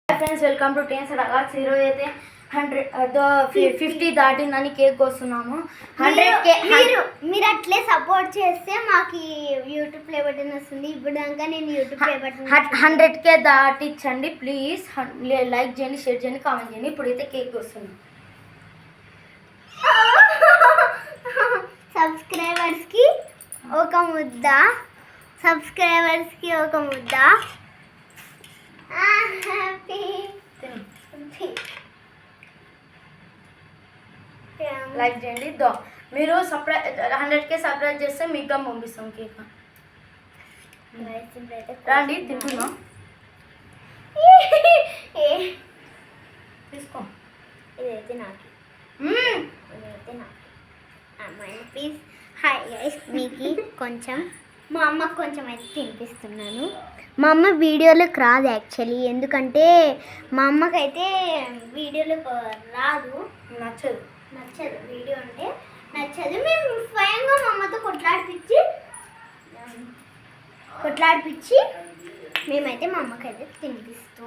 Friends welcome to tenses అలాక్స్. ఈరోజు అయితే 50 దాటిందని కేక్ వస్తున్నాము. 100K మీరు అట్లే సపోర్ట్ చేస్తే మాకు యూట్యూబ్ ప్లే బటన్ వస్తుంది. ఇప్పుడు దాకా నేను యూట్యూబ్ ప్లే బటన్ 100K దాటించండి ప్లీజ్. లైక్ చేయండి, షేర్ చేయండి, కామెంట్ చేయండి. ఇప్పుడైతే కేక్ వస్తుంది. సబ్స్క్రైబర్స్కి ఒక ముద్ద. లైక్ చేయండి. మీరు 100K సబ్స్క్రైబ్ చేస్తే మీకు పంపిస్తాం కేక్. రండి తింటున్నాం. తీసుకో. ఇదైతే నాకు ప్లీజ్. హాయ్ గైస్, మీకు కొంచెం మా అమ్మకు కొంచెం అయితే తినిపిస్తున్నాను. మా అమ్మ వీడియోలోకి రాదు యాక్చువల్లీ, ఎందుకంటే మా అమ్మకైతే వీడియోలోకి రాదు, నచ్చదు వీడియో అంటే నచ్చదు. మేము స్వయంగా మా అమ్మతో కొట్లాడిపించి మేమైతే మా అమ్మకైతే తినిపిస్తూ